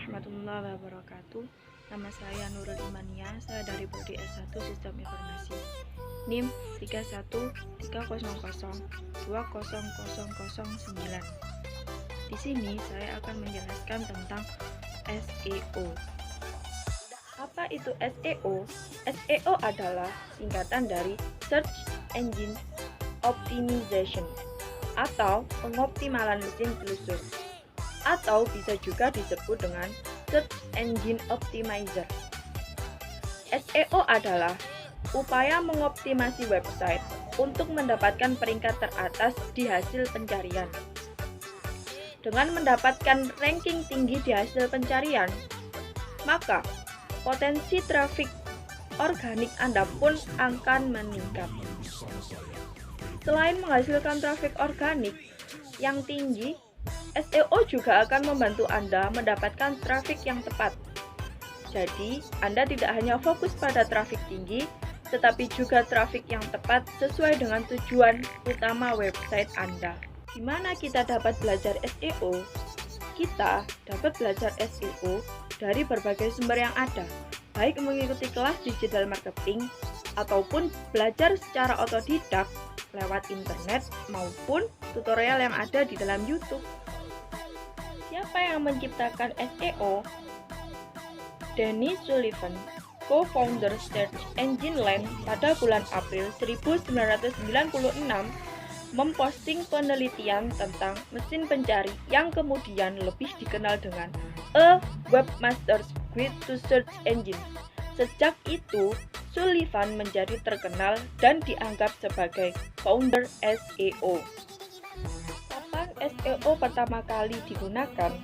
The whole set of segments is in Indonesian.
warahmatullahi wabarakatuh. Nama saya Nurul Imania, saya dari Prodi S1 Sistem Informasi. NIM 3130020009. Di sini saya akan menjelaskan tentang SEO. Apa itu SEO? SEO adalah singkatan dari Search Engine Optimization atau pengoptimalan mesin telusur, atau bisa juga disebut dengan Search Engine Optimizer. SEO adalah upaya mengoptimasi website untuk mendapatkan peringkat teratas di hasil pencarian. Dengan mendapatkan ranking tinggi di hasil pencarian, maka potensi trafik organik Anda pun akan meningkat. Selain menghasilkan trafik organik yang tinggi, SEO juga akan membantu Anda mendapatkan trafik yang tepat. Jadi, Anda tidak hanya fokus pada trafik tinggi, tetapi juga trafik yang tepat sesuai dengan tujuan utama website Anda. Gimana kita dapat belajar SEO? Kita dapat belajar SEO dari berbagai sumber yang ada, baik mengikuti kelas digital marketing ataupun belajar secara otodidak lewat internet maupun tutorial yang ada di dalam YouTube. Siapa yang menciptakan SEO? Dennis Sullivan, co-founder Search Engine Land, pada bulan April 1996 memposting penelitian tentang mesin pencari yang kemudian lebih dikenal dengan A Webmaster's Guide to Search Engines. Sejak itu, Sullivan menjadi terkenal dan dianggap sebagai founder SEO. Kapan SEO pertama kali digunakan?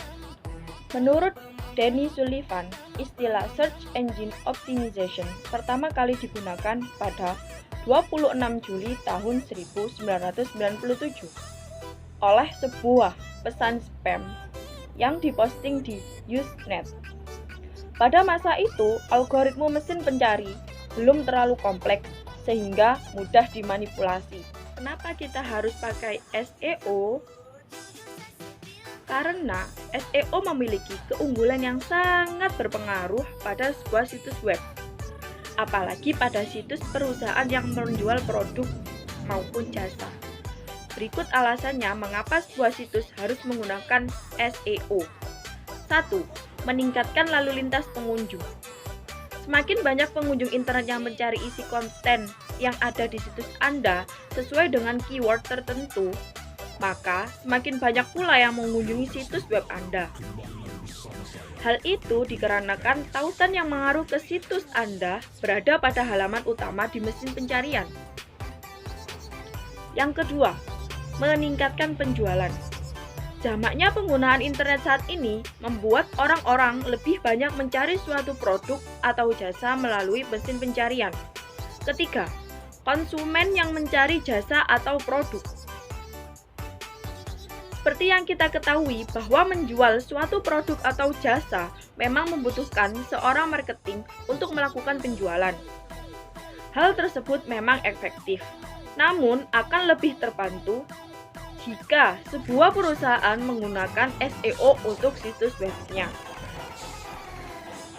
Menurut Dennis Sullivan, istilah Search Engine Optimization pertama kali digunakan pada 26 Juli tahun 1997 oleh sebuah pesan spam yang diposting di Usenet. Pada masa itu, algoritma mesin pencari belum terlalu kompleks sehingga mudah dimanipulasi. Kenapa kita harus pakai SEO? Karena SEO memiliki keunggulan yang sangat berpengaruh pada sebuah situs web, apalagi pada situs perusahaan yang menjual produk maupun jasa. Berikut alasannya mengapa sebuah situs harus menggunakan SEO. 1. Meningkatkan lalu lintas pengunjung. Semakin banyak pengunjung internet yang mencari isi konten yang ada di situs Anda sesuai dengan keyword tertentu, maka semakin banyak pula yang mengunjungi situs web Anda. Hal itu dikarenakan tautan yang mengaruh ke situs Anda berada pada halaman utama di mesin pencarian. Yang kedua, meningkatkan penjualan. Jamaknya penggunaan internet saat ini membuat orang-orang lebih banyak mencari suatu produk atau jasa melalui mesin pencarian. Ketiga, konsumen yang mencari jasa atau produk. Seperti yang kita ketahui bahwa menjual suatu produk atau jasa memang membutuhkan seorang marketing untuk melakukan penjualan. Hal tersebut memang efektif, namun akan lebih terbantu jika sebuah perusahaan menggunakan SEO untuk situs webnya.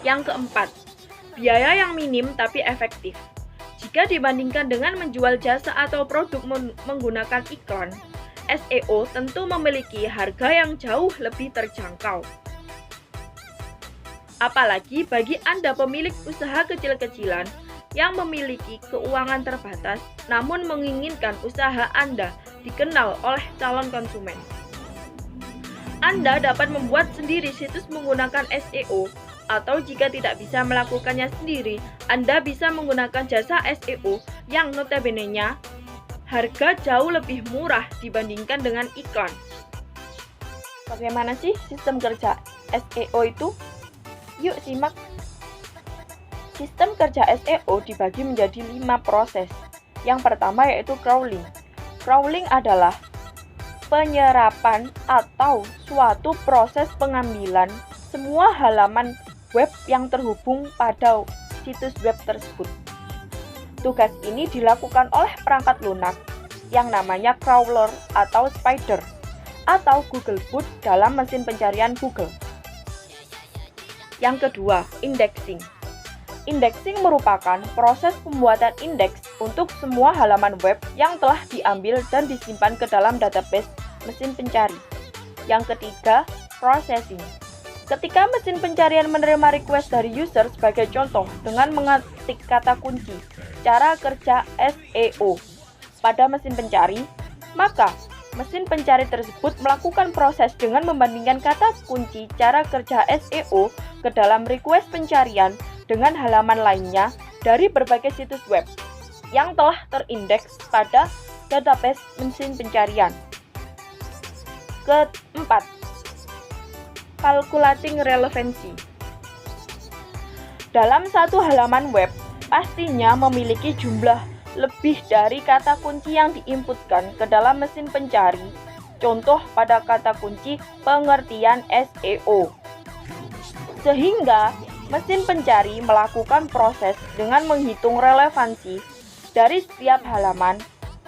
Yang keempat, biaya yang minim tapi efektif. Jika dibandingkan dengan menjual jasa atau produk menggunakan iklan, SEO tentu memiliki harga yang jauh lebih terjangkau. Apalagi bagi Anda pemilik usaha kecil-kecilan yang memiliki keuangan terbatas namun menginginkan usaha Anda dikenal oleh calon konsumen. Anda dapat membuat sendiri situs menggunakan SEO, atau jika tidak bisa melakukannya sendiri, Anda bisa menggunakan jasa SEO yang notabene-nya harga jauh lebih murah dibandingkan dengan iklan. Bagaimana sih sistem kerja SEO itu? Yuk simak. Sistem kerja SEO dibagi menjadi 5 proses. Yang pertama yaitu crawling. Crawling adalah penyerapan atau suatu proses pengambilan semua halaman web yang terhubung pada situs web tersebut. Tugas ini dilakukan oleh perangkat lunak yang namanya crawler atau spider atau Googlebot dalam mesin pencarian Google. Yang kedua, indexing. Indexing merupakan proses pembuatan indeks untuk semua halaman web yang telah diambil dan disimpan ke dalam database mesin pencari. Yang ketiga, processing. Ketika mesin pencarian menerima request dari user sebagai contoh dengan mengetik kata kunci cara kerja SEO pada mesin pencari, maka mesin pencari tersebut melakukan proses dengan membandingkan kata kunci cara kerja SEO ke dalam request pencarian dengan halaman lainnya dari berbagai situs web yang telah terindeks pada database mesin pencarian. Keempat, calculating relevancy. Dalam satu halaman web, pastinya memiliki jumlah lebih dari kata kunci yang diinputkan ke dalam mesin pencari. Contoh pada kata kunci pengertian SEO. Sehingga mesin pencari melakukan proses dengan menghitung relevansi dari setiap halaman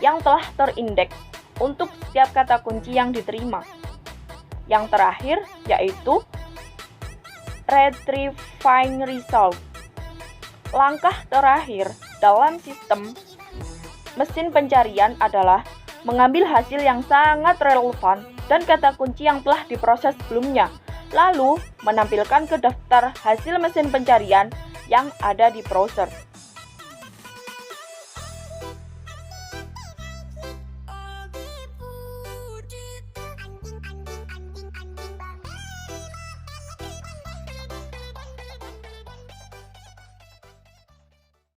yang telah terindeks untuk setiap kata kunci yang diterima. Yang terakhir yaitu retrieving result. Langkah terakhir dalam sistem mesin pencarian adalah mengambil hasil yang sangat relevan dan kata kunci yang telah diproses sebelumnya, lalu menampilkan ke daftar hasil mesin pencarian yang ada di browser.